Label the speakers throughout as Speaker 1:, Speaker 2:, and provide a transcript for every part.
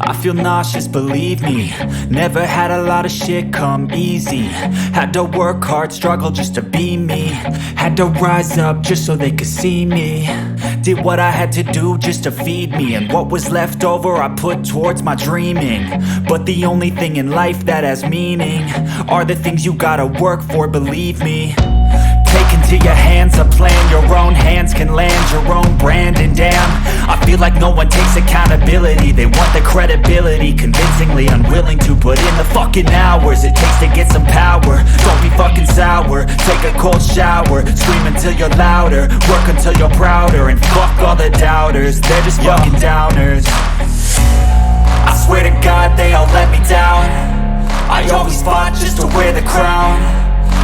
Speaker 1: I feel nauseous, believe me. Never had a lot of shit come easy. Had to work hard, struggle just to be me. Had to rise up just so they could see me. Did what I had to do just to feed me. And what was left over I put towards my dreaming. But the only thing in life that has meaning are the things you gotta work for, believe me. Take into your hands a plan. Your own hands can land your own brand. And damn, I feel like no one takes accountability. They want the credibility, convincingly unwilling to put in the fucking hours it takes to get some power. Don't be fucking sour, take a cold shower. Scream until you're louder, work until you're prouder. And fuck all the doubters, they're just fucking downers. I swear to God they all let me down. I always fought just to wear the crown.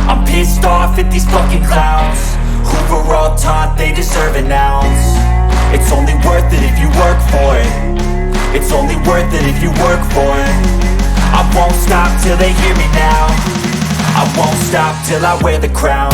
Speaker 1: I'm pissed off at these fucking clowns who were all taught they deserve an ounce. It's only worth it if you work for it. It's only worth it if you work for it. I won't stop till they hear me now. I won't stop till I wear the crown.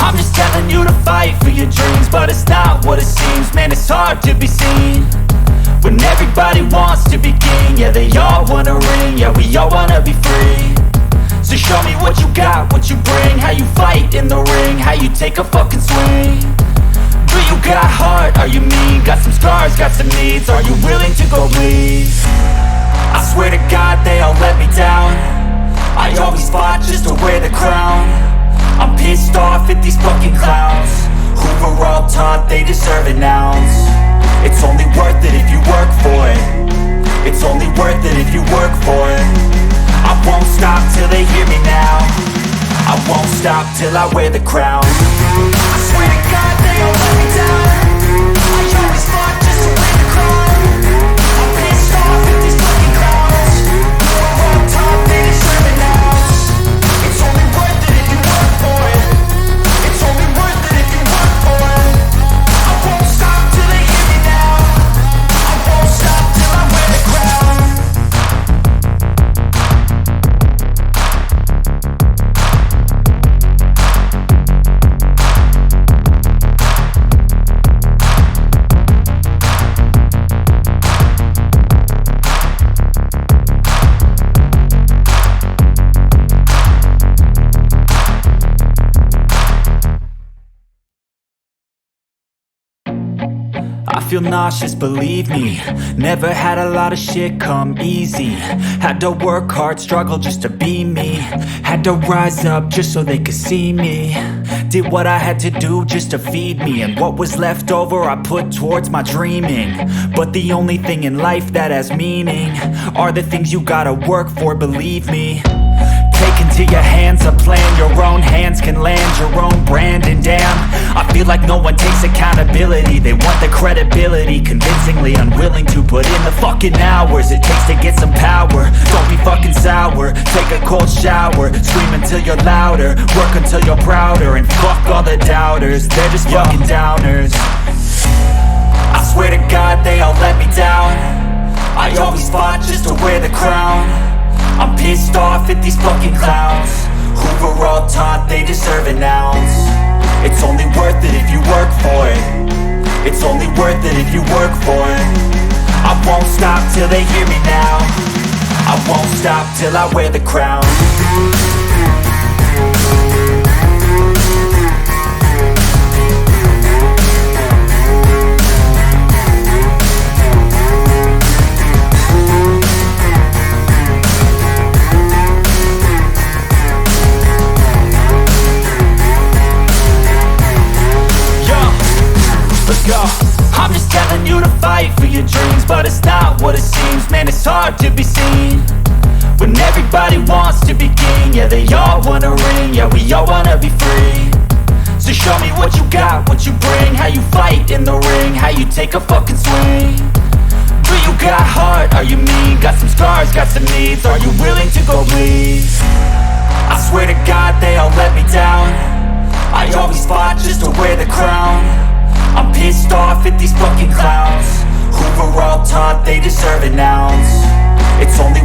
Speaker 1: I'm just telling you to fight for your dreams, but it's not what it seems. Man, it's hard to be seen when everybody wants to be king. Yeah, they all wanna ring, yeah, we all wanna be free. So show me what you got, what you bring, how you fight in the ring, how you take a fucking swing. Do you got heart, are you mean? Got some scars, got some needs, are you willing to go bleed? I swear to God they all let me down. I always fought just to wear the crown. I'm pissed off at these fucking clowns who were all taught they deserve an ounce. It's only worth it if you work for it. It's only worth it if you work for it. I won't stop till they hear me now. I won't stop till I wear the crown. I swear to God they all let me down. I always fought just to wear the crown. I'm pissed off at these fucking clowns who were all taught they deserve an ounce. It's only worth it if you work for it. It's only worth it if you work for it. I won't stop till they hear me now. I won't stop till I wear the crown. I feel nauseous, believe me. Never had a lot of shit come easy. Had to work hard, struggle just to be me. Had to rise up just so they could see me. Did what I had to do just to feed me. And what was left over I put towards my dreaming. But the only thing in life that has meaning are the things you gotta work for, believe me. Take into your hands a plan. Your own hands can land your own brand. And damn, I feel like no one takes accountability. They want the credibility, convincingly unwilling to put in the fucking hours it takes to get some power. Don't be fucking sour, take a cold shower. Scream until you're louder, work until you're prouder. And fuck all the doubters, they're just fucking downers. I swear to God they all let me down. I always fought just to wear the crown. I'm pissed off at these fucking clowns who were all taught they deserve an ounce. It's only worth it if you work for it. It's only worth it if you work for it. I won't stop till they hear me now. I won't stop till I wear the crown. I'm just telling you to fight for your dreams, but it's not what it seems. Man, it's hard to be seen when everybody wants to be king. Yeah, they all wanna ring, yeah, we all wanna be free. So show me what you got, what you bring, how you fight in the ring, how you take a fucking swing. Do you got heart, are you mean? Got some scars, got some needs, are you willing to go bleed? I swear to God they all let me down. I always fought the crown. I'm pissed off at these fucking clowns who were all taught they deserve an ounce. It's only